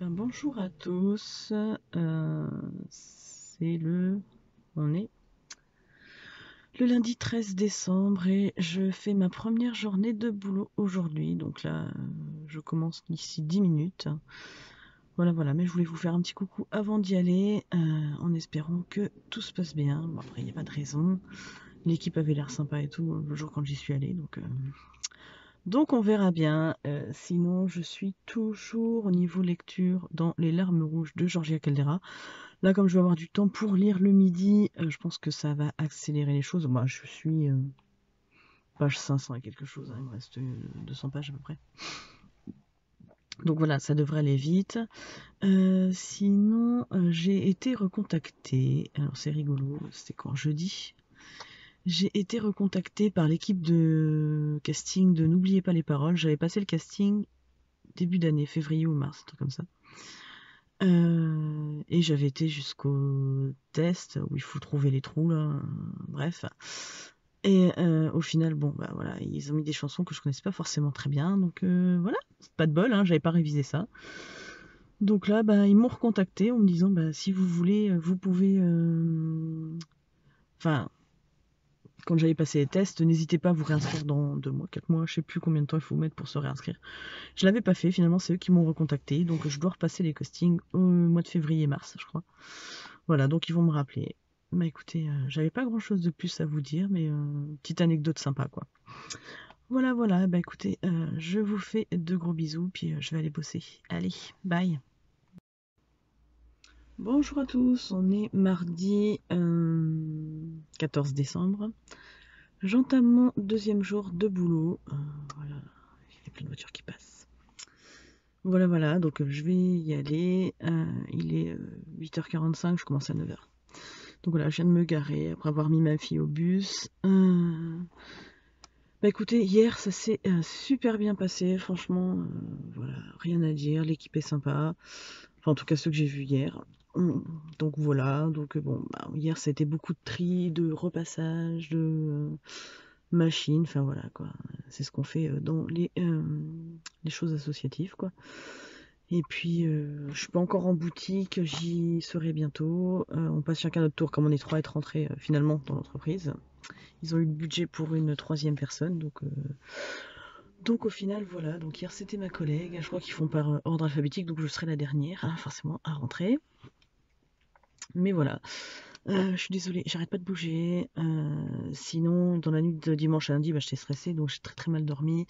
Bonjour à tous, on est le lundi 13 décembre et je fais ma première journée de boulot aujourd'hui. Donc là, je commence d'ici 10 minutes. Voilà, mais je voulais vous faire un petit coucou avant d'y aller, en espérant que tout se passe bien. Bon, après, il n'y a pas de raison. L'équipe avait l'air sympa et tout le jour quand j'y suis allée, donc on verra bien. Sinon, je suis toujours au niveau lecture dans Les Larmes Rouges de Georgia Caldera. Là, comme je vais avoir du temps pour lire le midi, je pense que ça va accélérer les choses. Moi, je suis page 500 et quelque chose, hein, il me reste 200 pages à peu près. Donc voilà, ça devrait aller vite. Sinon, j'ai été recontactée. Alors c'est rigolo, c'était quand jeudi. J'ai été recontactée par l'équipe de casting de N'oubliez pas les paroles. J'avais passé le casting début d'année, février ou mars, un truc comme ça. Et j'avais été jusqu'au test où il faut trouver les trous là, bref. Et au final, bon bah voilà, ils ont mis des chansons que je connaissais pas forcément très bien, donc voilà, c'est pas de bol, hein, j'avais pas révisé ça. Donc là, bah ils m'ont recontacté en me disant bah si vous voulez, vous pouvez, enfin quand j'avais passé les tests, n'hésitez pas à vous réinscrire dans 2 mois, 4 mois, je sais plus combien de temps il faut mettre pour se réinscrire. Je l'avais pas fait, finalement c'est eux qui m'ont recontacté, donc je dois repasser les castings au mois de février-mars, je crois. Voilà, donc ils vont me rappeler. Bah écoutez, j'avais pas grand chose de plus à vous dire, mais petite anecdote sympa quoi. Voilà, bah écoutez, je vous fais de gros bisous, puis je vais aller bosser. Allez, bye. Bonjour à tous, on est mardi 14 décembre. J'entame mon deuxième jour de boulot. Voilà, il y a plein de voitures qui passent. Voilà, donc je vais y aller. Il est 8h45, je commence à 9h. Donc voilà, je viens de me garer après avoir mis ma fille au bus. Bah écoutez, hier ça s'est super bien passé, franchement, voilà, rien à dire, l'équipe est sympa. Enfin en tout cas ceux que j'ai vus hier. Donc voilà, donc bon, bah, hier ça a été beaucoup de tri, de repassage, de machines, enfin voilà quoi. C'est ce qu'on fait dans les choses associatives quoi. Et puis je suis pas encore en boutique, j'y serai bientôt. On passe chacun notre tour comme on est 3 à être rentrés finalement dans l'entreprise. Ils ont eu le budget pour une 3e personne, donc au final voilà. Donc hier c'était ma collègue, je crois qu'ils font par ordre alphabétique, donc je serai la dernière, hein, forcément à rentrer. Mais voilà, je suis désolée, j'arrête pas de bouger. Sinon dans la nuit de dimanche à lundi, bah, j'étais stressée, donc j'ai très mal dormi.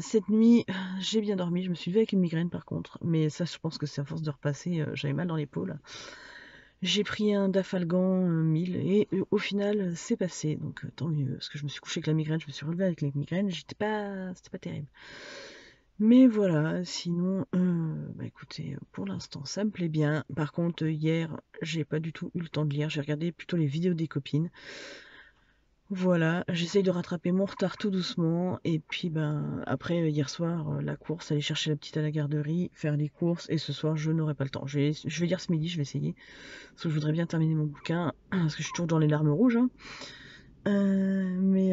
Cette nuit, j'ai bien dormi, je me suis levée avec une migraine par contre, mais ça je pense que c'est à force de repasser, j'avais mal dans l'épaule. J'ai pris un Dafalgan 1000 et au final c'est passé, donc tant mieux, parce que je me suis couchée avec la migraine, je me suis relevée avec la migraine, c'était pas terrible. Mais voilà, sinon, bah écoutez, pour l'instant ça me plaît bien. Par contre, hier, j'ai pas du tout eu le temps de lire, j'ai regardé plutôt les vidéos des copines. Voilà, j'essaye de rattraper mon retard tout doucement. Et puis ben après hier soir, la course, aller chercher la petite à la garderie, faire les courses, et ce soir je n'aurai pas le temps. Je vais lire ce midi, je vais essayer. Parce que je voudrais bien terminer mon bouquin, parce que je suis toujours dans les larmes rouges. Hein. Mais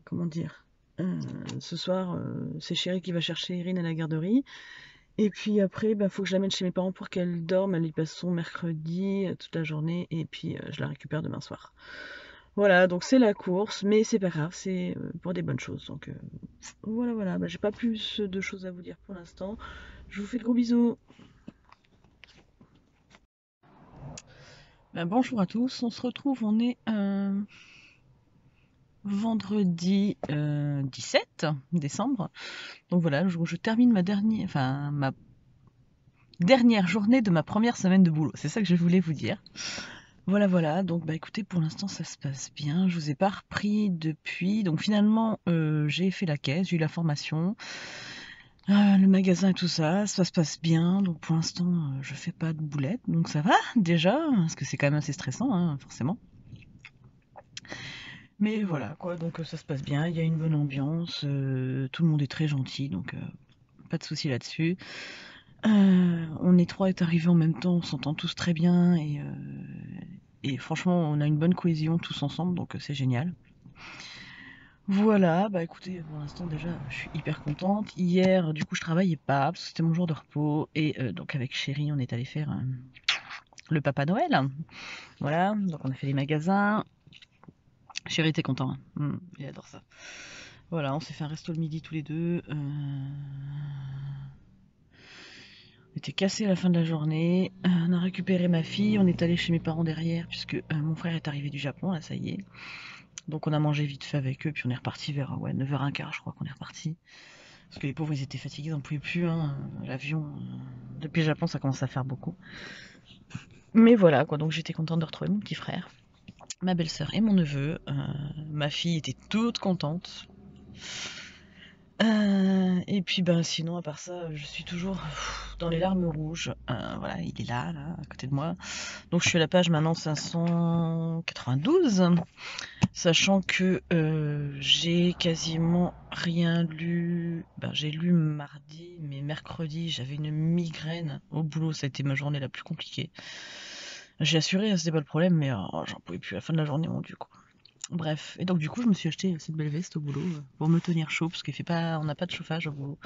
comment dire, ce soir, c'est Chérie qui va chercher Irine à la garderie. Et puis après, bah, faut que je l'amène chez mes parents pour qu'elle dorme. Elle y passe son mercredi toute la journée. Et puis je la récupère demain soir. Voilà, donc c'est la course, mais c'est pas grave, c'est pour des bonnes choses. Donc voilà, bah, j'ai pas plus de choses à vous dire pour l'instant. Je vous fais de gros bisous. Bonjour à tous, on se retrouve, on est vendredi 17 décembre. Donc voilà, le jour où je termine ma dernière journée de ma première semaine de boulot. C'est ça que je voulais vous dire. Voilà, donc bah écoutez, pour l'instant ça se passe bien. Je vous ai pas repris depuis. Donc finalement, j'ai fait la caisse, j'ai eu la formation, le magasin et tout ça, ça se passe bien. Donc pour l'instant, je fais pas de boulettes, donc ça va déjà, parce que c'est quand même assez stressant, hein, forcément. Mais voilà, quoi, donc ça se passe bien, il y a une bonne ambiance, tout le monde est très gentil, donc pas de souci là-dessus. On est 3 est arrivés en même temps, on s'entend tous très bien, et franchement, on a une bonne cohésion tous ensemble, donc c'est génial. Voilà, bah écoutez, pour l'instant déjà, je suis hyper contente. Hier, du coup, je travaillais pas, parce que c'était mon jour de repos. Et donc avec chérie, on est allé faire le Papa Noël. Voilà, donc on a fait les magasins. Chérie était content, hein. Il adore ça. Voilà, on s'est fait un resto le midi tous les deux. On était cassés à la fin de la journée. On a récupéré ma fille. On est allé chez mes parents derrière, puisque mon frère est arrivé du Japon, là, ça y est. Donc on a mangé vite fait avec eux, puis on est reparti vers 9h15, je crois qu'on est reparti. Parce que les pauvres, ils étaient fatigués, ils n'en pouvaient plus, hein. L'avion, depuis le Japon, ça commence à faire beaucoup. Mais voilà, quoi, donc j'étais contente de retrouver mon petit frère, ma belle-sœur et mon neveu. Ma fille était toute contente. Et puis ben sinon à part ça, je suis toujours dans les larmes rouges. Voilà, il est là, à côté de moi. Donc je suis à la page maintenant 592, sachant que j'ai quasiment rien lu. Ben, j'ai lu mardi, mais mercredi j'avais une migraine au boulot, ça a été ma journée la plus compliquée. J'ai assuré, c'était pas le problème, mais j'en pouvais plus à la fin de la journée, mon dieu quoi. Bref, et donc du coup je me suis acheté cette belle veste au boulot pour me tenir chaud parce qu'il fait pas, on n'a pas de chauffage au boulot.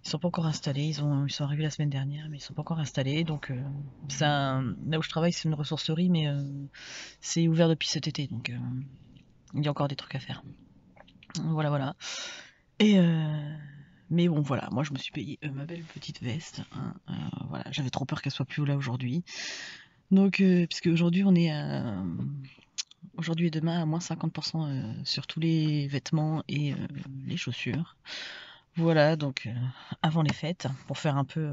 Ils sont pas encore installés, ils sont arrivés la semaine dernière, mais ils sont pas encore installés. Donc là où je travaille c'est une ressourcerie, mais c'est ouvert depuis cet été, donc il y a encore des trucs à faire. Voilà, voilà. Et mais bon voilà, moi je me suis payé ma belle petite veste, hein. Voilà, j'avais trop peur qu'elle soit plus là aujourd'hui. Donc puisque aujourd'hui on est à aujourd'hui et demain à moins 50% sur tous les vêtements et les chaussures. Voilà, donc avant les fêtes, pour faire un peu,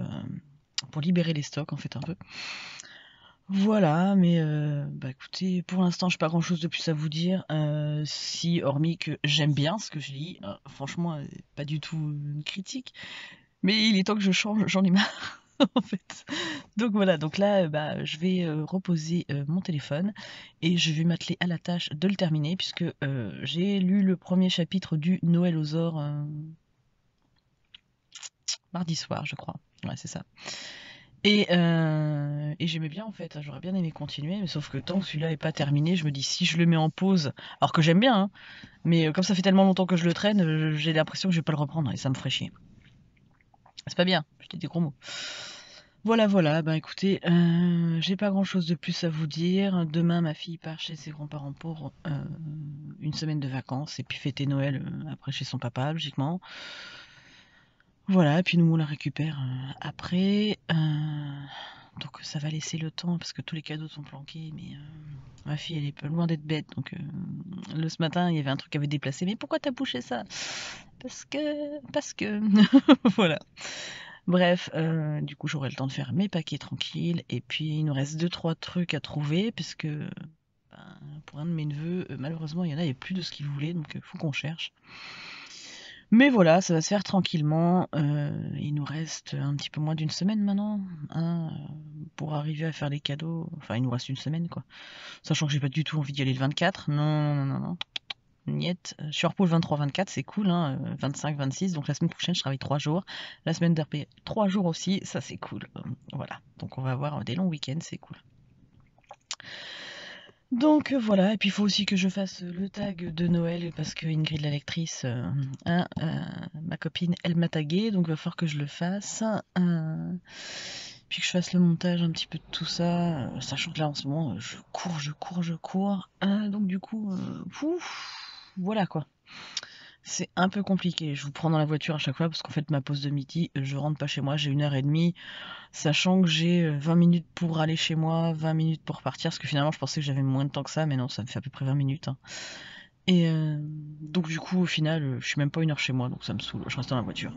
pour libérer les stocks en fait un peu. Voilà, mais bah écoutez, pour l'instant, j'ai pas grand-chose de plus à vous dire, si hormis que j'aime bien ce que je lis, franchement, pas du tout une critique, mais il est temps que je change, j'en ai marre en fait. Donc voilà, donc là, bah, je vais reposer mon téléphone et je vais m'atteler à la tâche de le terminer puisque j'ai lu le premier chapitre du Noël aux Ors mardi soir, je crois. Ouais, c'est ça. Et j'aimais bien en fait, j'aurais bien aimé continuer, mais sauf que tant que celui-là est pas terminé, je me dis si je le mets en pause, alors que j'aime bien, hein, mais comme ça fait tellement longtemps que je le traîne, j'ai l'impression que je vais pas le reprendre et ça me ferait chier. C'est pas bien, je dis des gros mots. Voilà, voilà, bah écoutez, j'ai pas grand-chose de plus à vous dire. Demain, ma fille part chez ses grands-parents pour une semaine de vacances et puis fêter Noël après chez son papa, logiquement. Voilà, et puis nous on la récupère après. Donc ça va laisser le temps parce que tous les cadeaux sont planqués, mais ma fille elle est pas loin d'être bête. Donc ce matin il y avait un truc qui avait déplacé. Mais pourquoi t'as bouché ça? Parce que voilà. Bref, du coup j'aurai le temps de faire mes paquets tranquilles. Et puis il nous reste 2-3 trucs à trouver parce que ben, pour un de mes neveux, malheureusement il y en avait plus de ce qu'il voulait, donc faut qu'on cherche. Mais voilà, ça va se faire tranquillement. Il nous reste un petit peu moins d'une semaine maintenant, hein, pour arriver à faire les cadeaux. Enfin, il nous reste une semaine, quoi. Sachant que j'ai pas du tout envie d'y aller le 24. Non, non, non, non, non. Niet. Je suis en repos le 23-24, c'est cool, hein. 25-26. Donc la semaine prochaine, je travaille 3 jours. La semaine d'après, 3 jours aussi. Ça, c'est cool. Voilà. Donc on va avoir des longs week-ends, c'est cool. Donc voilà, et puis il faut aussi que je fasse le tag de Noël parce que Ingrid la lectrice, hein, ma copine, elle m'a tagué, donc il va falloir que je le fasse. Puis que je fasse le montage un petit peu de tout ça, sachant que là en ce moment je cours. Donc du coup, voilà quoi. C'est un peu compliqué. Je vous prends dans la voiture à chaque fois parce qu'en fait ma pause de midi, je rentre pas chez moi, j'ai 1h30. Sachant que j'ai 20 minutes pour aller chez moi, 20 minutes pour partir, parce que finalement je pensais que j'avais moins de temps que ça, mais non, ça me fait à peu près 20 minutes, hein. Et donc du coup au final je suis même pas 1 heure chez moi, donc ça me saoule, je reste dans la voiture.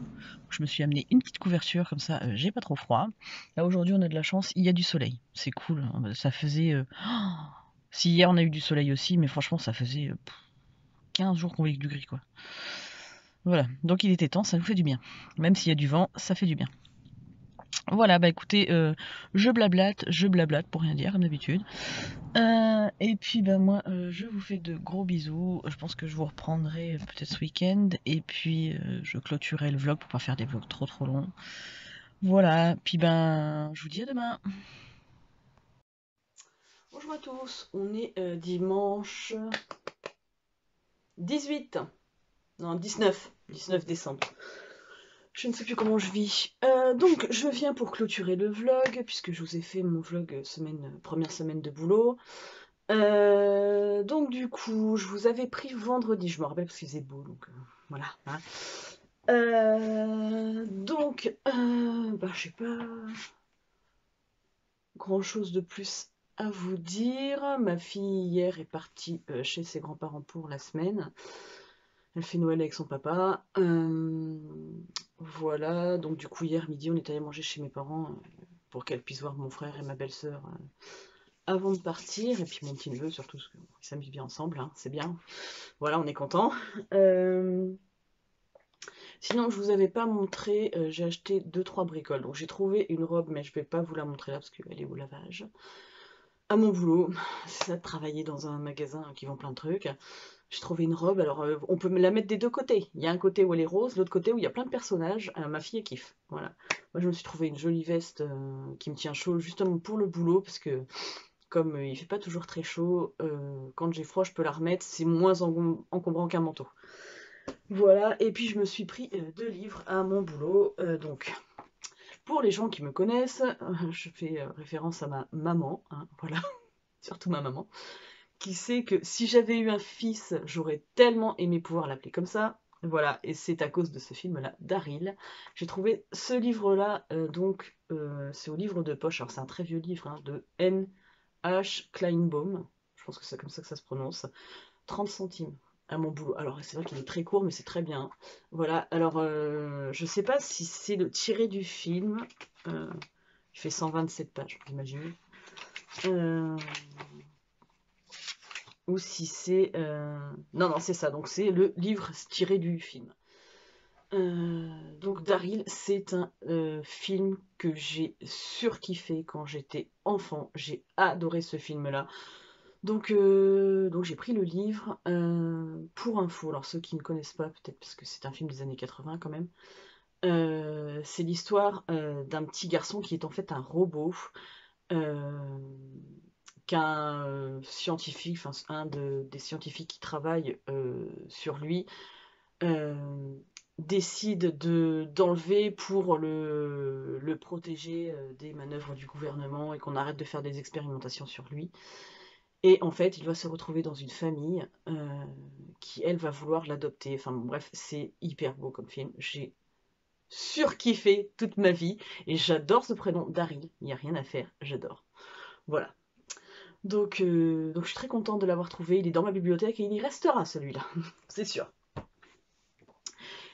Je me suis amené une petite couverture, comme ça j'ai pas trop froid. Là aujourd'hui on a de la chance, il y a du soleil, c'est cool, hein. Ça faisait... Si hier on a eu du soleil aussi, mais franchement ça faisait 15 jours qu'on voyait que du gris quoi. Voilà, donc il était temps, ça nous fait du bien. Même s'il y a du vent, ça fait du bien. Voilà, bah écoutez, je blablate pour rien dire, comme d'habitude. Et puis bah moi, je vous fais de gros bisous. Je pense que je vous reprendrai peut-être ce week-end. Et puis je clôturerai le vlog pour pas faire des vlogs trop longs. Voilà, puis ben, je vous dis à demain. Bonjour à tous, on est dimanche 18. Non, 19 décembre. Je ne sais plus comment je vis. Donc, je viens pour clôturer le vlog, puisque je vous ai fait mon vlog première semaine de boulot. Donc, du coup, je vous avais pris vendredi, je me rappelle parce qu'il faisait beau, donc voilà. Hein. Bah, je sais pas grand-chose de plus à vous dire. Ma fille, hier, est partie chez ses grands-parents pour la semaine. Elle fait Noël avec son papa. Voilà, donc du coup hier midi on est allé manger chez mes parents pour qu'elle puisse voir mon frère et ma belle-sœur avant de partir, et puis mon petit neveu surtout, parce qu'ils s'amusent bien ensemble, hein, c'est bien. Voilà, on est content. Sinon je vous avais pas montré, j'ai acheté 2-3 bricoles. Donc j'ai trouvé une robe, mais je vais pas vous la montrer là parce qu'elle est au lavage. À mon boulot, c'est ça de travailler dans un magasin qui vend plein de trucs. J'ai trouvé une robe, alors on peut me la mettre des deux côtés. Il y a un côté où elle est rose, l'autre côté où il y a plein de personnages. Ma fille elle kiffe, voilà. Moi je me suis trouvé une jolie veste qui me tient chaud justement pour le boulot, parce que comme il fait pas toujours très chaud, quand j'ai froid je peux la remettre, c'est moins encombrant qu'un manteau. Voilà, et puis je me suis pris 2 livres à mon boulot, donc pour les gens qui me connaissent, je fais référence à ma maman, hein, voilà, surtout ma maman, qui sait que si j'avais eu un fils, j'aurais tellement aimé pouvoir l'appeler comme ça. Voilà, et c'est à cause de ce film-là, Daryl. J'ai trouvé ce livre-là, c'est au livre de poche, alors c'est un très vieux livre, hein, de N.H. Kleinbaum, je pense que c'est comme ça que ça se prononce, 30 centimes à mon boulot. Alors c'est vrai qu'il est très court, mais c'est très bien. Voilà, alors je sais pas si c'est le tiré du film, il fait 127 pages, j'imagine. Ou si c'est... Non, non, c'est ça, donc c'est le livre tiré du film. Donc Daryl, c'est un film que j'ai surkiffé quand j'étais enfant. J'ai adoré ce film-là. Donc j'ai pris le livre pour info. Alors ceux qui ne connaissent pas, peut-être parce que c'est un film des années 80 quand même. C'est l'histoire d'un petit garçon qui est en fait un robot. Euh, qu'un scientifique, enfin des scientifiques qui travaillent sur lui, euh, décide d'enlever pour le protéger des manœuvres du gouvernement et qu'on arrête de faire des expérimentations sur lui. Et en fait, il va se retrouver dans une famille qui, elle, va vouloir l'adopter. Enfin bon, bref, c'est hyper beau comme film. J'ai surkiffé toute ma vie et j'adore ce prénom, Daryl. Il n'y a rien à faire, j'adore. Voilà. Donc je suis très contente de l'avoir trouvé. Il est dans ma bibliothèque et il y restera celui-là, c'est sûr.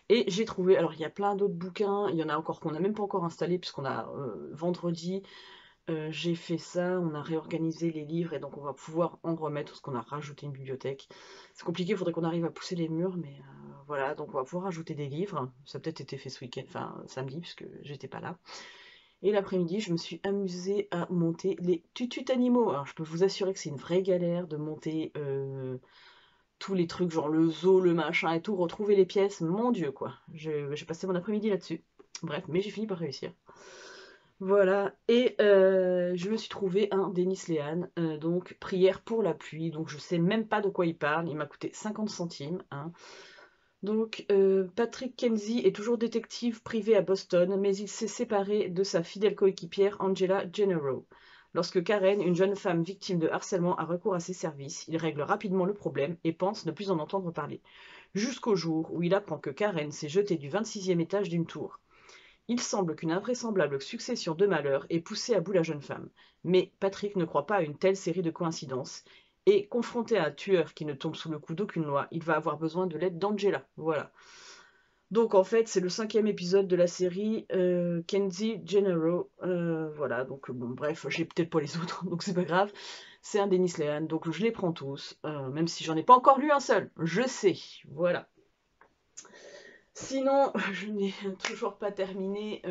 Et j'ai trouvé, alors il y a plein d'autres bouquins, il y en a encore qu'on n'a même pas encore installé, puisqu'on a vendredi, j'ai fait ça, on a réorganisé les livres et donc on va pouvoir en remettre parce qu'on a rajouté une bibliothèque. C'est compliqué, il faudrait qu'on arrive à pousser les murs, mais voilà, donc on va pouvoir rajouter des livres. Ça a peut-être été fait ce week-end, enfin samedi, puisque j'étais pas là. Et l'après-midi, je me suis amusée à monter les tutus animaux. Alors, je peux vous assurer que c'est une vraie galère de monter tous les trucs, genre le zoo, le machin et tout, retrouver les pièces, mon Dieu, quoi. J'ai passé mon après-midi là-dessus. Bref, mais j'ai fini par réussir. Voilà, et je me suis trouvé un Denis Léane, donc Prière pour la pluie, donc je sais même pas de quoi il parle, il m'a coûté 50 centimes, hein. Donc, Patrick Kenzie est toujours détective privé à Boston, mais il s'est séparé de sa fidèle coéquipière Angela Gennaro. Lorsque Karen, une jeune femme victime de harcèlement, a recours à ses services, il règle rapidement le problème et pense ne plus en entendre parler. Jusqu'au jour où il apprend que Karen s'est jetée du 26e étage d'une tour. Il semble qu'une invraisemblable succession de malheurs ait poussé à bout la jeune femme. Mais Patrick ne croit pas à une telle série de coïncidences, et confronté à un tueur qui ne tombe sous le coup d'aucune loi, il va avoir besoin de l'aide d'Angela. Voilà. Donc en fait, c'est le 5e épisode de la série Kenzie Gennaro. Voilà, donc bon, bref, j'ai peut-être pas les autres, donc c'est pas grave. C'est un Denis Lehan, donc je les prends tous, même si j'en ai pas encore lu un seul. Je sais, voilà. Sinon, je n'ai toujours pas terminé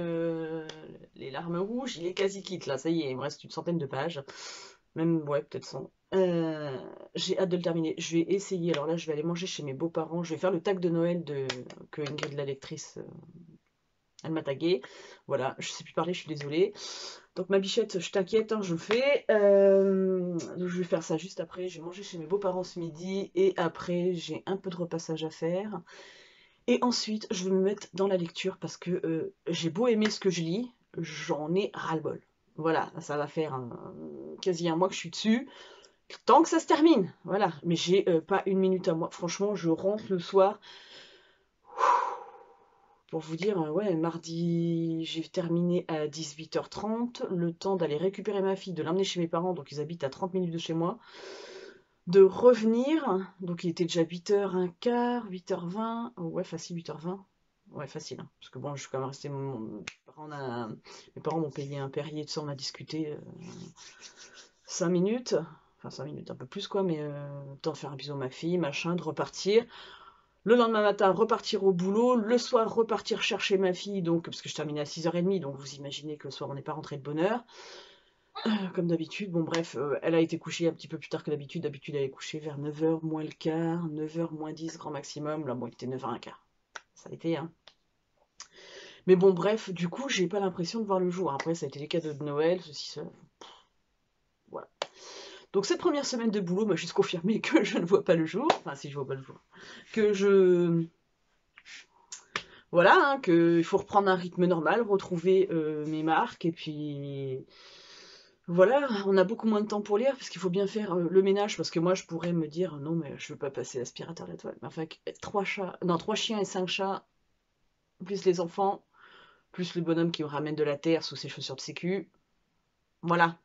Les Larmes Rouges. Il est quasi quitte là, ça y est, il me reste une centaine de pages. Même, ouais, peut-être 100. J'ai hâte de le terminer. Je vais essayer. Alors là, je vais aller manger chez mes beaux-parents. Je vais faire le tag de Noël que Ingrid, la lectrice, Elle m'a tagué. Voilà, je sais plus parler, je suis désolée. Donc ma bichette, je t'inquiète, hein, je fais. Je vais faire ça juste après. J'ai mangé chez mes beaux-parents ce midi et après j'ai un peu de repassage à faire. Et ensuite, je vais me mettre dans la lecture parce que j'ai beau aimer ce que je lis, j'en ai ras-le-bol. Voilà, ça va faire quasi un mois que je suis dessus. Tant que ça se termine, voilà. Mais j'ai pas une minute à moi. Franchement, je rentre le soir. Pour vous dire, ouais, mardi, j'ai terminé à 18h30, le temps d'aller récupérer ma fille, de l'emmener chez mes parents, donc ils habitent à 30 minutes de chez moi, de revenir, donc il était déjà 8h15, 8h20, ouais, facile 8h20, ouais, facile, hein, parce que bon, je suis quand même restée, mes parents m'ont payé un Perrier, tout ça, on a discuté 5 minutes, enfin 5 minutes, un peu plus quoi, mais temps de faire un bisou à ma fille, machin, de repartir. Le lendemain matin, repartir au boulot. Le soir, repartir chercher ma fille, donc, parce que je terminais à 6h30, donc vous imaginez que le soir, on n'est pas rentré de bonne heure. Comme d'habitude, bon bref, elle a été couchée un petit peu plus tard que d'habitude. D'habitude, elle est couchée vers 9h moins le quart, 9h moins 10 grand maximum. Là, bon, il était 9h15. Ça a été, hein. Mais bon, bref, du coup, j'ai pas l'impression de voir le jour. Après, ça a été les cadeaux de Noël, ceci, ça. Voilà. Donc cette première semaine de boulot m'a juste confirmé que je ne vois pas le jour. Enfin, si je vois pas le jour. Que je voilà, hein, qu'il faut reprendre un rythme normal, retrouver mes marques, et puis voilà, on a beaucoup moins de temps pour lire, parce qu'il faut bien faire le ménage, parce que moi je pourrais me dire, non mais je veux pas passer l'aspirateur à la toile, mais enfin, 3 chats, non, 3 chiens et 5 chats, plus les enfants, plus le bonhomme qui me ramène de la terre sous ses chaussures de sécu, voilà,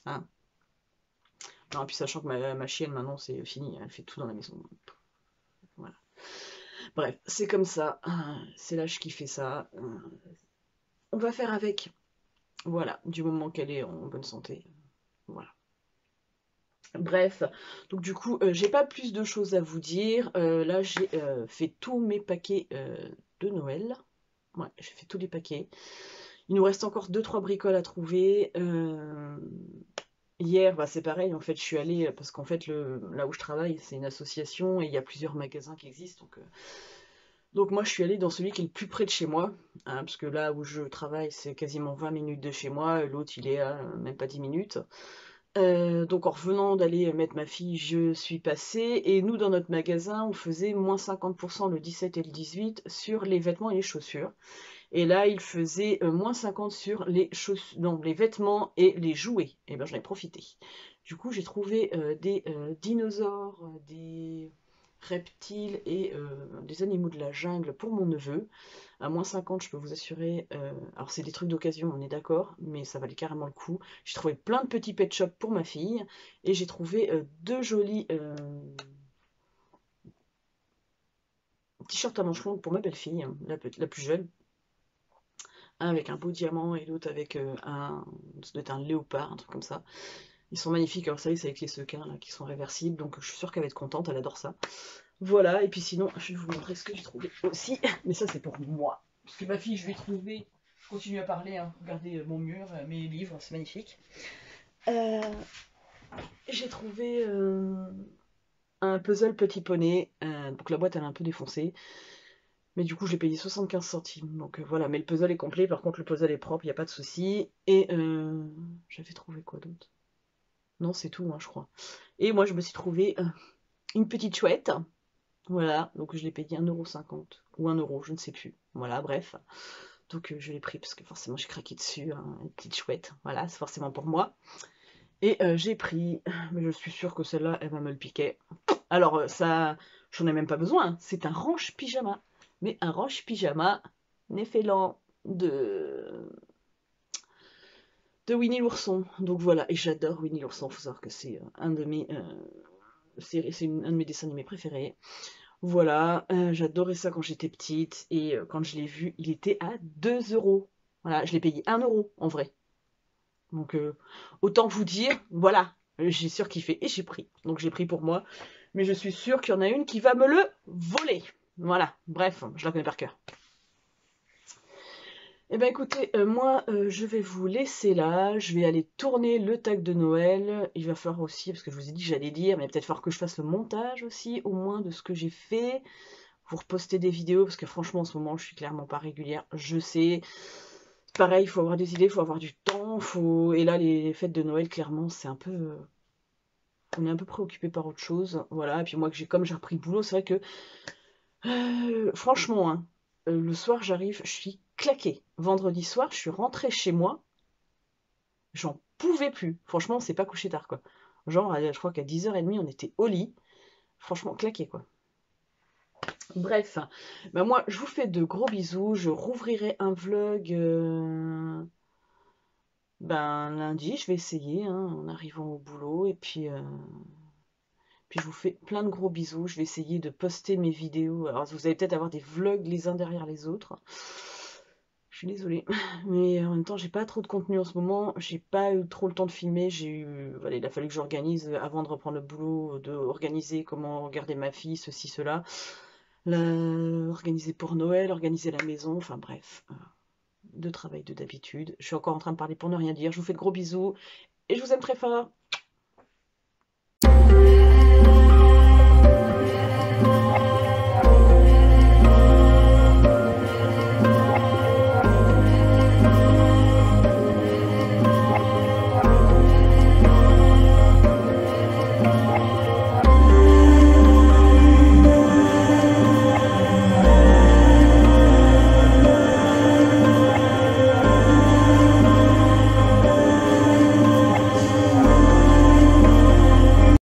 hein. Non, et puis sachant que ma chienne maintenant c'est fini, elle fait tout dans la maison, voilà. Bref, c'est comme ça, c'est l'âge qui fait ça, on va faire avec. Voilà, du moment qu'elle est en bonne santé. Voilà. Bref, donc du coup, j'ai pas plus de choses à vous dire. Là, j'ai fait tous mes paquets de Noël. Ouais, j'ai fait tous les paquets. Il nous reste encore 2-3 bricoles à trouver. Hier, bah, c'est pareil, en fait, je suis allée, parce qu'en fait, là où je travaille, c'est une association et il y a plusieurs magasins qui existent. Donc moi, je suis allée dans celui qui est le plus près de chez moi, hein, parce que là où je travaille, c'est quasiment 20 minutes de chez moi, l'autre, il est à même pas 10 minutes. Donc en revenant d'aller mettre ma fille, je suis passée, et nous, dans notre magasin, on faisait moins 50% le 17 et le 18 sur les vêtements et les chaussures. Et là, il faisait moins 50 sur les non, les vêtements et les jouets. Et ben j'en ai profité. Du coup, j'ai trouvé des dinosaures, des reptiles et des animaux de la jungle pour mon neveu. À moins 50, je peux vous assurer. Alors, c'est des trucs d'occasion, on est d'accord, mais ça valait carrément le coup. J'ai trouvé plein de petits pet shops pour ma fille. Et j'ai trouvé 2 jolis t-shirts à manches longues pour ma belle-fille, hein, la plus jeune. Un avec un beau diamant et l'autre avec ça doit être un léopard, un truc comme ça. Ils sont magnifiques. Alors, ça y est, c'est avec les sequins là, qui sont réversibles. Donc, je suis sûre qu'elle va être contente, elle adore ça. Voilà, et puis sinon, je vais vous montrer ce que j'ai trouvé aussi. Mais ça, c'est pour moi. Parce que ma fille, je vais trouver. Je continue à parler, hein. Regardez mon mur, mes livres, c'est magnifique. Euh, j'ai trouvé un puzzle Petit Poney. Donc la boîte, elle est un peu défoncée. Mais du coup, j'ai payé 75 centimes. Donc voilà, mais le puzzle est complet. Par contre, le puzzle est propre, il n'y a pas de souci. Et j'avais trouvé quoi d'autre? Non, c'est tout, hein, je crois. Et moi, je me suis trouvé une petite chouette. Voilà, donc je l'ai payé 1,50 € ou 1 €, je ne sais plus. Voilà, bref. Donc je l'ai pris parce que forcément j'ai craqué dessus, hein, une petite chouette. Voilà, c'est forcément pour moi. Et j'ai pris, mais je suis sûre que celle-là, elle va me le piquer. Alors ça, j'en ai même pas besoin, hein. C'est un range pyjama. Mais un range pyjama Néphélan de Winnie l'ourson. Donc voilà, et j'adore Winnie l'ourson. Faut savoir que c'est un de mes un de mes dessins animés préférés. Voilà, j'adorais ça quand j'étais petite, et quand je l'ai vu, il était à 2 €. Voilà, je l'ai payé 1 € en vrai. Donc autant vous dire, voilà, j'ai surkiffé et j'ai pris. Donc j'ai pris pour moi, mais je suis sûre qu'il y en a une qui va me le voler. Voilà, bref, je la connais par cœur. Eh ben écoutez, moi je vais vous laisser là, je vais aller tourner le tag de Noël. Il va falloir aussi, parce que je vous ai dit que j'allais dire, mais il va peut-être falloir que je fasse le montage aussi, au moins de ce que j'ai fait. vous reposter des vidéos, parce que franchement, en ce moment, je suis clairement pas régulière. Je sais, pareil, il faut avoir des idées, il faut avoir du temps, et là, les fêtes de Noël, clairement, c'est un peu... on est un peu préoccupé par autre chose, voilà. Et puis moi, comme j'ai repris le boulot, c'est vrai que, franchement, hein, le soir, j'arrive, je suis claquée. Vendredi soir, je suis rentrée chez moi, j'en pouvais plus. Franchement, on s'est pas couché tard, quoi. Genre, je crois qu'à 10h30, on était au lit. Franchement, claqué, quoi. Bref, ben moi, je vous fais de gros bisous. Je rouvrirai un vlog ben, lundi. Je vais essayer, hein, en arrivant au boulot. Et puis, je vous fais plein de gros bisous. Je vais essayer de poster mes vidéos. Alors, vous allez peut-être avoir des vlogs les uns derrière les autres. Je suis désolée. Mais en même temps, j'ai pas trop de contenu en ce moment. J'ai pas eu trop le temps de filmer. Voilà, il a fallu que j'organise avant de reprendre le boulot, de organiser comment regarder ma fille, ceci, cela. Organiser pour Noël, organiser la maison. Enfin bref, de travail de d'habitude. Je suis encore en train de parler pour ne rien dire. Je vous fais de gros bisous et je vous aime très fort.